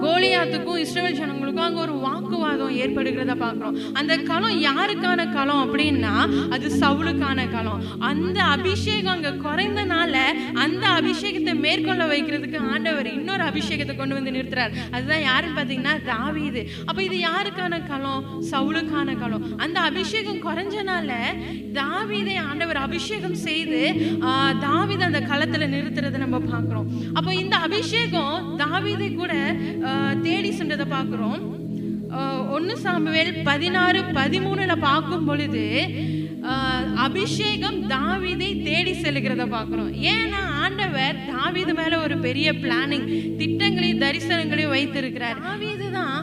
கோலியாத்துக்கும் இஸ்ரவேல் ஜனங்களுக்கும் அங்க ஒரு வாக்குவாதம் ஏற்படுகிறத பார்க்கிறோம். அந்த களம் யாருக்கான களம் அப்படின்னா அது சவுலுக்கான களம். அந்த அபிஷேகம் அங்க குறைந்தனால அந்த அபிஷேகத்தை மேற்கொள்ள வைக்கிறதுக்கு ஆண்டவர் இன்னொரு அபிஷேகத்தை கொண்டு வந்து நிறுத்துறார். அதுதான் யாருன்னு பாத்தீங்கன்னா தாவீது. அப்ப இது யாருக்கான களம்? சவுலுக்கான களம். அந்த அபிஷேகம் குறைஞ்சனால தாவீதை ஆண்டவர் அபிஷேகம் செய்து தாவீது அந்த களத்துல நிறுத்துறதை நம்ம பார்க்கிறோம். அப்ப இந்த அபிஷேகம் தாவீதை கூட தேடி சென்றதை பார்க்கிறோம். 1 சாமுவேல் 16:13 பார்க்கும் பொழுது அபிஷேகம் தாவீதை தேடி செல்கிறத பார்க்கிறோம். ஏன்னா ஆண்டவர் தாவீது மேல ஒரு பெரிய பிளானிங், திட்டங்களையும் தரிசனங்களையும் வைத்திருக்கிறார். தாவீது தான்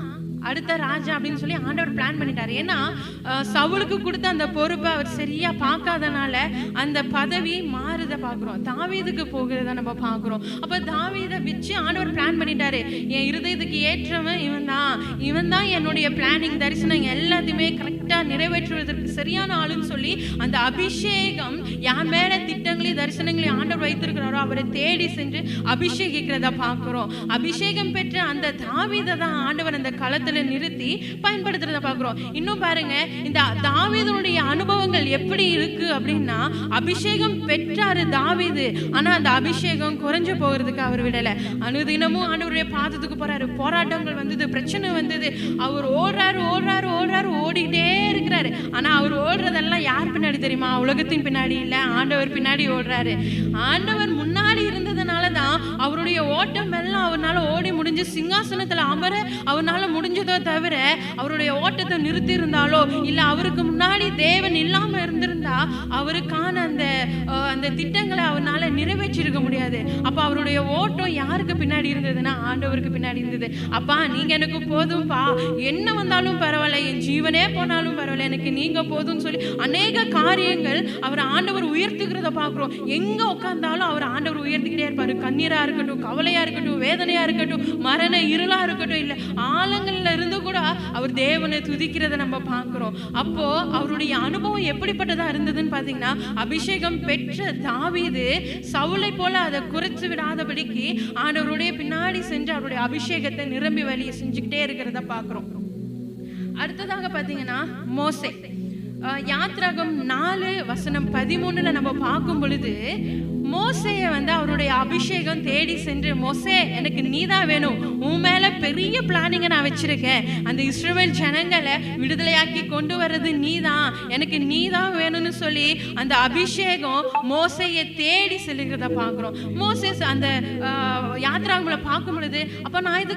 அடுத்த ராஜா அப்படின்னு சொல்லி ஆண்டவர் பிளான் பண்ணிட்டாரு. ஏன்னா சவுலுக்கு கொடுத்த அந்த பொறுப்பை அவர் சரியா பார்க்காதனால அந்த பதவி மாறுத பார்க்கிறோம், தாவீதுக்கு போகிறத நம்ம பார்க்கிறோம். அப்ப தாவீதை வச்சு ஆண்டவர் பிளான் பண்ணிட்டாரு. என் இருதயத்துக்கு ஏற்றவன் இவன் தான் என்னுடைய பிளானிங் தரிசனம் எல்லாத்தையுமே கரெக்டா நிறைவேற்றுவதற்கு சரியான ஆளுன்னு சொல்லி அந்த அபிஷேகம் யார் மேல திட்டங்களையும் தரிசனங்களையும் ஆண்டவர் வைத்திருக்கிறாரோ அவரை தேடி சென்று அபிஷேகிக்கிறத பார்க்கிறோம். அபிஷேகம் பெற்ற அந்த தாவீதை தான் ஆண்டவர் அந்த களத்துல நிறுத்தி பயன்படுத்துறத பார்க்கிறோம். இன்னும் பாருங்க, இந்த தாவீதுடைய அனுபவங்கள் எப்படி இருக்கு அப்படின்னா, அபிஷேகம் பெற்றாரு தாவீது, ஆனா அந்த அபிஷேகம் குறைஞ்சு போகிறதுக்கு அவர் விடல. அனுதினமும் ஆண்டவருடைய பாதத்துக்கு போறாரு. போராட்டங்கள் வந்தது, பிரச்சனை வந்தது, அவர் ஓடுறாரு ஓடிக்கிட்டே இருக்கிறாரு. ஆனா அவர் ஓடுறதெல்லாம் யார் பின்னாடி தெரியுமா? உலகத்தின் பின்னாடி இல்ல, ஆண்டவர் பின்னாடி ஓடுறாரு. ஆண்டவர் முன்னாடி இருந்ததுனாலதான் அவருடைய ஓட்டம் எல்லாம் அவரால் ஓடி முடிஞ்சு சிங்காசனத்துல அமர அவரால் முடிஞ்சதோ தவிர அவருடைய ஓட்டத்தை நிறுத்தி இருந்தாலோ இல்ல அவருக்கு முன்னாடி தேவன் இல்லாம இருந்திருந்தா அவருக்கான அந்த திட்டங்களை அவரால் நிறைவேற்றிருக்க முடியாது. அப்ப அவருடைய ஓட்டம் யாருக்கு பின்னாடி இருந்ததுன்னா ஆண்டவருக்கு பின்னாடி இருந்தது. அப்பா நீங்க எனக்கு போதும்பா, என்ன வந்தாலும் பரவாயில்ல, என் ஜீவனே போனாலும் பரவாயில்ல, எனக்கு நீங்க போதும்னு சொல்லி அநேக காரியங்கள் அவர் ஆண்டவர் உயர்த்துகிறத பார்க்கிறோம். எங்க உட்கார்ந்தாலும் அவர் ஆண்டவர் உயர்த்திக்கிட்டே இருப்பாரு. கண்ணீரா இருக்கட்டும், கவலையா இருக்கட்டும், வேதனையா இருக்கட்டும், மரண இருளா இருக்கட்டும், இல்ல ஆழங்கள்ல இருந்து கூட அவர் தேவனை துதிக்கிறத நம்ம பார்க்கிறோம். அப்போ அவருடைய அனுபவம் எப்படிப்பட்டதா இருந்ததுன்னு பாத்தீங்கன்னா, அபிஷேகம் பெற்ற தாவீது சவுலை போல அதை குறைச்சு விடாதபடிக்கு ஆண்டவருடைய பின்னாடி சென்று அவருடைய அபிஷேகத்தை நிரம்பி வழிய செஞ்சுக்கிட்டே இருக்கிறத பார்க்கிறோம். அடுத்ததாக பாத்தீங்கன்னா மோசே. யாத்ராகம் 4:13 நம்ம பார்க்கும் பொழுது மோசேய அவருடைய அபிஷேகம் தேடி சென்று, மோசே எனக்கு நீதான் வேணும், உன் மேல பெரிய பிளானிங்க நான் வச்சிருக்கேன், அந்த இஸ்ரவேல் ஜனங்களை விடுதலையாக்கி கொண்டு வர்றது நீதான், எனக்கு நீதான் வேணும்னு சொல்லி அந்த அபிஷேகம் மோசையை தேடி செல்லுகிறத பார்க்கிறோம். மோசே அந்த யாத்ராகங்களை பார்க்கும் பொழுது அப்ப நான் இதுக்கு